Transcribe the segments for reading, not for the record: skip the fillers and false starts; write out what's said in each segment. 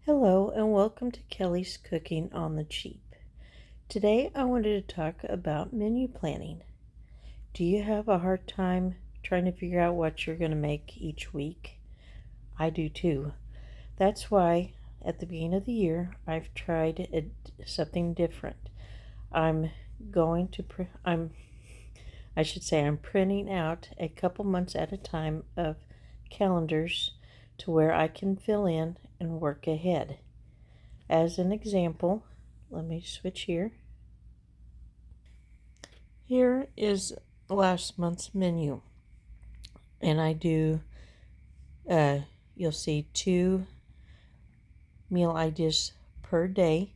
Hello and welcome to Kelly's Cooking on the Cheap. Today I wanted to talk about menu planning. Do you have a hard time trying to figure out what you're going to make each week? I do too. That's why at the beginning of the year I've tried something different. I'm going to I'm printing out a couple months at a time of calendars to where I can fill in and work ahead. As an example, let me switch here. Here is last month's menu. And I do, you'll see 2 meal ideas per day.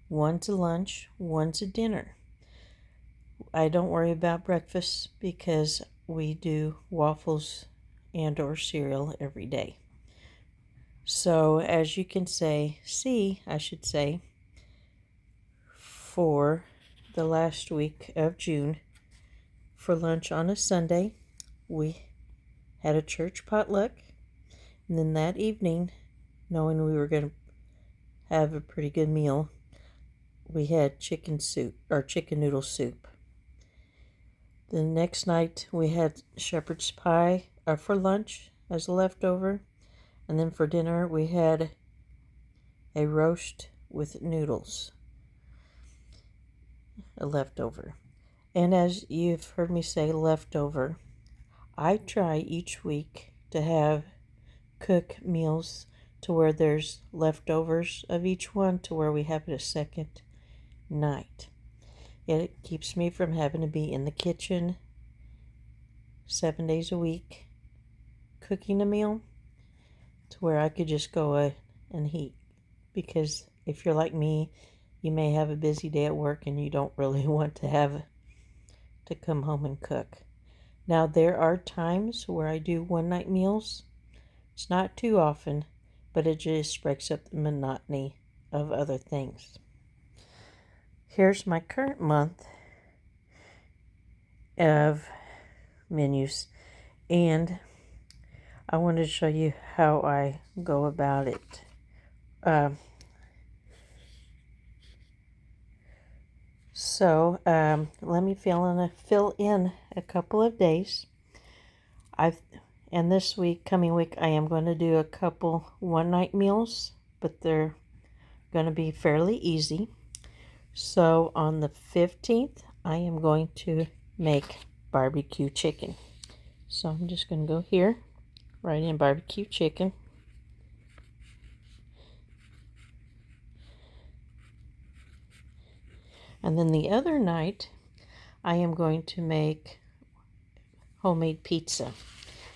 One's a lunch, one's a dinner. I don't worry about breakfast because we do waffles and or cereal every day. So as you can see, for the last week of June, for lunch on a Sunday, we had a church potluck, and then that evening, knowing we were going to have a pretty good meal, we had chicken noodle soup. The next night, we had shepherd's pie for lunch as a leftover, and then for dinner, we had a roast with noodles, a leftover. And as you've heard me say, leftover, I try each week to cook meals to where there's leftovers of each one to where we have it a second night. It keeps me from having to be in the kitchen 7 days a week cooking a meal to where I could just go and heat. Because if you're like me, you may have a busy day at work and you don't really want to have to come home and cook. Now, there are times where I do one-night meals. It's not too often, but it just breaks up the monotony of other things. Here's my current month of menus, and I wanted to show you how I go about it. Let me fill in a couple of days. And this coming week, I am going to do a couple one-night meals, but they're going to be fairly easy. So on the 15th, I am going to make barbecue chicken. So I'm just going to go here, write in barbecue chicken. And then the other night, I am going to make homemade pizza.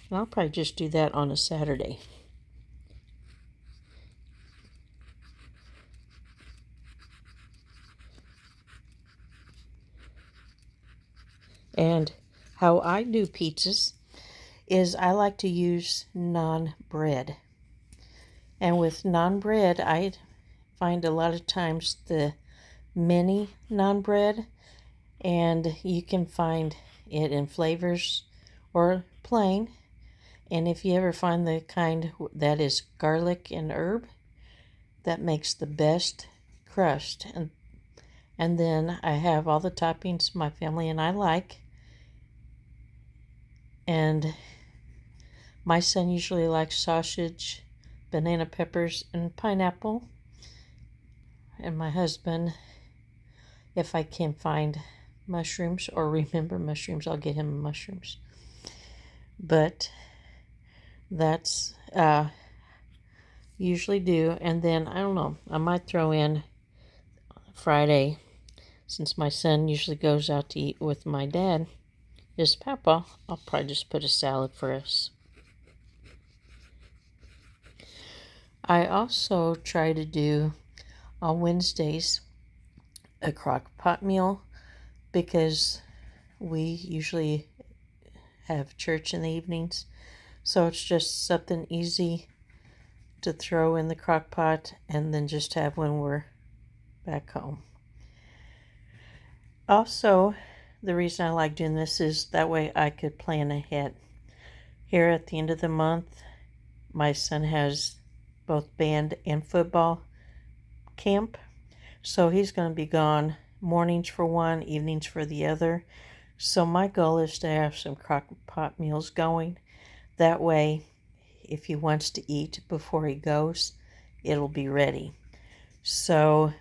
And I'll probably just do that on a Saturday. And how I do pizzas is I like to use naan bread. And with naan bread, I find a lot of times the mini naan bread, and you can find it in flavors or plain. And if you ever find the kind that is garlic and herb, that makes the best crust. And then I have all the toppings my family and I like. And my son usually likes sausage, banana peppers, and pineapple. And my husband, if I can find mushrooms or remember mushrooms, I'll get him mushrooms. But that's usually do. And then, I don't know, I might throw in Friday, since my son usually goes out to eat with my dad, his papa, I'll probably just put a salad for us. I also try to do on Wednesdays a crock pot meal because we usually have church in the evenings. So it's just something easy to throw in the crock pot and then just have when we're back home. Also, the reason I like doing this is that way I could plan ahead. Here at the end of the month, my son has both band and football camp. So he's going to be gone mornings for one, evenings for the other. So my goal is to have some crock pot meals going. That way, if he wants to eat before he goes, it'll be ready. So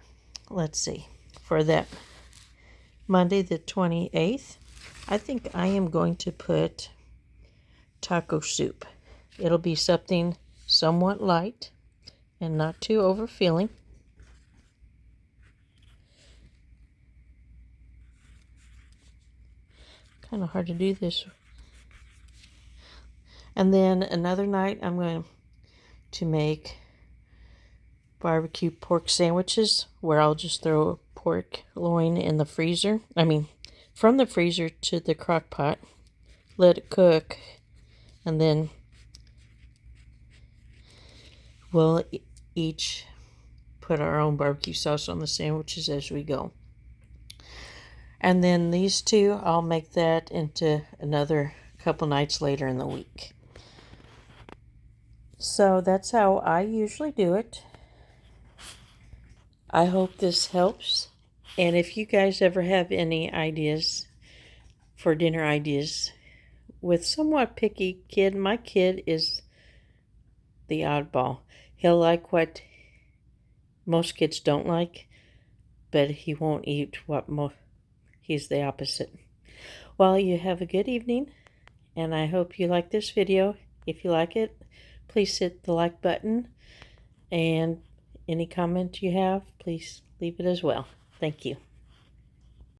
let's see. For that Monday the 28th, I think I am going to put taco soup. It'll be something somewhat light and not too overfilling. Kind of hard to do this. And then another night I'm going to make barbecue pork sandwiches where I'll just throw a pork loin in the freezer. From the freezer to the crock pot, let it cook, and then we'll each put our own barbecue sauce on the sandwiches as we go. And then these two, I'll make that into another couple nights later in the week. So that's how I usually do it. I hope this helps. And if you guys ever have any ideas for dinner ideas with somewhat picky kid, my kid is the oddball. He'll like what most kids don't like, but he won't eat what he's the opposite. Well, you have a good evening, and I hope you like this video. If you like it, please hit the like button, and any comment you have, please leave it as well. Thank you.